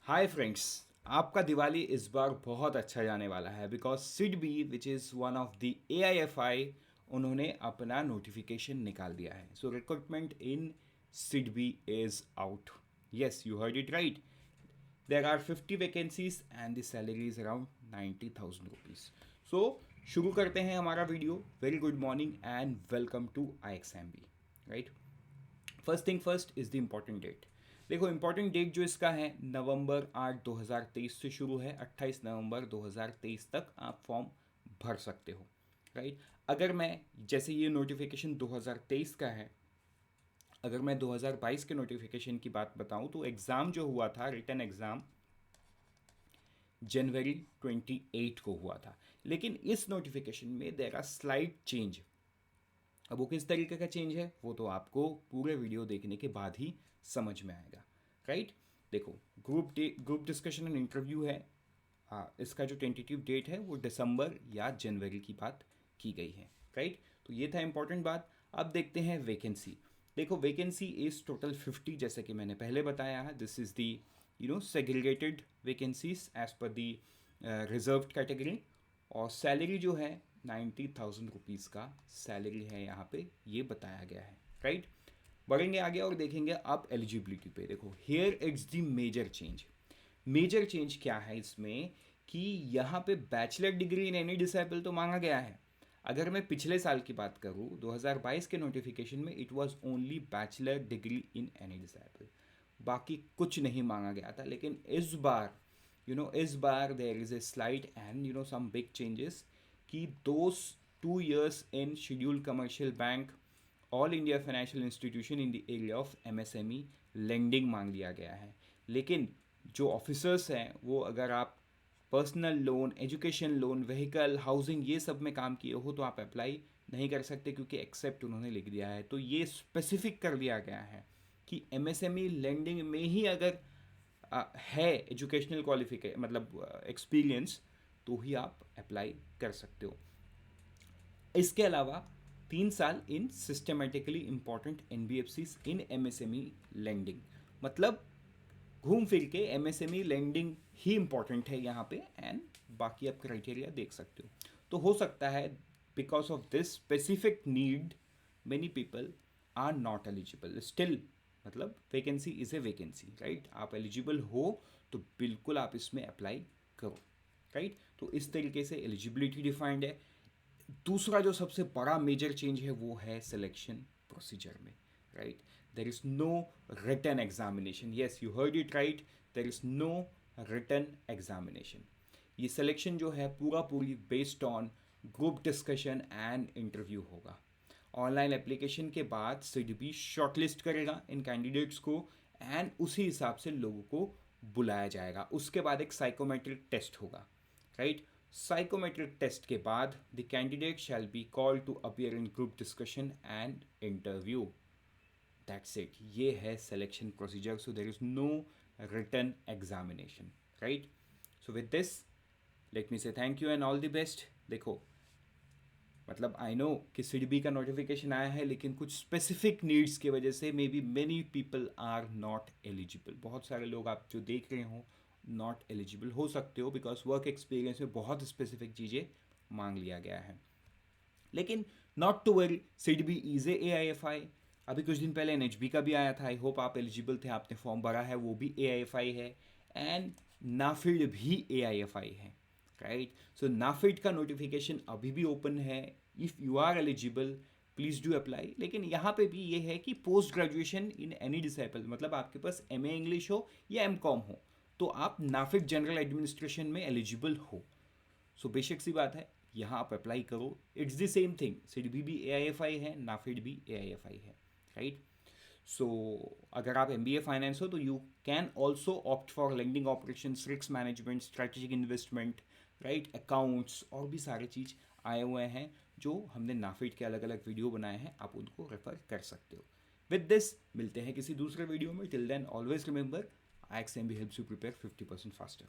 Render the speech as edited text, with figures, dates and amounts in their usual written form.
Hi friends, आपका दिवाली इस बार बहुत अच्छा जाने वाला है because SIDBI which is one of the AIFI उन्होंने अपना नोटिफिकेशन निकाल दिया है. So recruitment in SIDBI is out. Yes, you heard it right. There are 50 vacancies and the salary is around 90,000 rupees. So शुरू करते हैं हमारा video. Very good morning and welcome to IXMB. Right. First thing first is the important date. देखो, important date जो इसका है नवंबर 8 2023 से शुरू है. 28 नवंबर 2023 तक आप फॉर्म भर सकते हो. राइट. अगर मैं जैसे ये नोटिफिकेशन 2023 का है, अगर मैं 2022 के नोटिफिकेशन की बात बताऊं तो एग्ज़ाम जो हुआ था, रिटन एग्ज़ाम जनवरी 28 को हुआ था. लेकिन इस नोटिफिकेशन में देयर आर स्लाइट चेंज. अब वो किस तरीके का चेंज है वो तो आपको पूरे वीडियो देखने के बाद ही समझ में आएगा. राइट. देखो, ग्रुप डिस्कशन एंड इंटरव्यू है. इसका जो टेंटेटिव डेट है वो दिसंबर या जनवरी की बात की गई है. राइट. तो ये था इंपॉर्टेंट बात. अब देखते हैं वैकेंसी. देखो, वैकेंसी इज टोटल 50 जैसे कि मैंने पहले बताया है. This is the segregated vacancies as per the reserved category. और सैलरी जो है 90,000 रुपीज़ का सैलरी है यहाँ पे, ये बताया गया है. राइट. बढ़ेंगे आगे और देखेंगे आप एलिजिबिलिटी पे. देखो, here it's the major change. Major change क्या है इसमें कि यहाँ पे bachelor degree in any discipline तो मांगा गया है. अगर मैं पिछले साल की बात करूँ 2022 के नोटिफिकेशन में it was only bachelor degree in any disable, बाकी कुछ नहीं मांगा गया था. लेकिन इस बार there is a slight and some big changes कि those 2 years in scheduled commercial bank all India financial institution in the area of MSME lending मांग लिया गया है. लेकिन जो ऑफिसर्स हैं वो, अगर आप personal loan, education loan, vehicle, housing ये सब में काम किए हो तो आप अप्लाई नहीं कर सकते क्योंकि एक्सेप्ट उन्होंने लिख दिया है. तो ये स्पेसिफिक कर दिया गया है कि MSME लेंडिंग में ही अगर है एजुकेशनल क्वालिफिकेशन मतलब एक्सपीरियंस तो ही आप अप्लाई कर सकते हो. इसके अलावा 3 साल इन सिस्टमेटिकली इंपॉर्टेंट NBFCs इन MSME लेंडिंग. मतलब घूम फिर के MSME लेंडिंग ही इंपॉर्टेंट है यहाँ पे. एंड बाकी आप क्राइटेरिया देख सकते हो. तो हो सकता है because of this specific need many people are not eligible still. मतलब vacancy is a vacancy. Right. आप एलिजिबल हो तो बिल्कुल आप इसमें अप्लाई करो. राइट. तो इस तरीके से एलिजिबिलिटी डिफाइंड है. दूसरा जो सबसे बड़ा मेजर चेंज है वो है सिलेक्शन प्रोसीजर में. Right. There is no written examination. Yes, you heard it right. There is no written examination. ये सिलेक्शन जो है पूरी based on group discussion and interview होगा. ऑनलाइन एप्लीकेशन के बाद सिडबी शॉर्टलिस्ट करेगा इन कैंडिडेट्स को एंड उसी हिसाब से लोगों को बुलाया जाएगा. उसके बाद एक साइकोमेट्रिक टेस्ट होगा. राइट. साइकोमेट्रिक टेस्ट के बाद the candidate shall be called to appear in group discussion and interview. That's it. ये है selection procedure. So there is no written examination. Right. So with this let me say thank you and all the best. देखो, मतलब I know कि सिडबी का notification आया है लेकिन कुछ स्पेसिफिक नीड्स की वजह से maybe many people are not eligible. बहुत सारे लोग आप जो देख रहे हो नॉट एलिजिबल हो सकते हो बिकॉज वर्क एक्सपीरियंस में बहुत स्पेसिफिक चीज़ें मांग लिया गया है. लेकिन not to worry, SIDBI is a AIFI. अभी कुछ दिन पहले NHB का भी आया था. आई होप आप एलिजिबल थे, आपने फॉर्म भरा है, वो भी AIFI है. एंड नाफिड भी AIFI है. राइट. सो नाफिड का नोटिफिकेशन अभी भी ओपन है. If you are eligible please do apply. लेकिन यहाँ पे भी ये है कि post graduation in any discipline, मतलब आपके पास MA इंग्लिश हो या MCOM हो तो आप नाफिड जनरल एडमिनिस्ट्रेशन में एलिजिबल हो. सो बेशक सी बात है, यहाँ आप अप्लाई करो. It's the same thing. SIDBI भी AIFI है, नाफिड भी AIFI है. राइट. सो अगर आप MBA फाइनेंस हो तो you can also opt for lending operation, risk management, strategic investment, right, accounts और भी सारे चीज़ आए हुए हैं जो हमने नाफिड के अलग अलग वीडियो बनाए हैं. आप उनको रेफर कर सकते हो. विद दिस मिलते हैं किसी दूसरे वीडियो में. Till then always remember, IXMB helps you prepare 50% faster.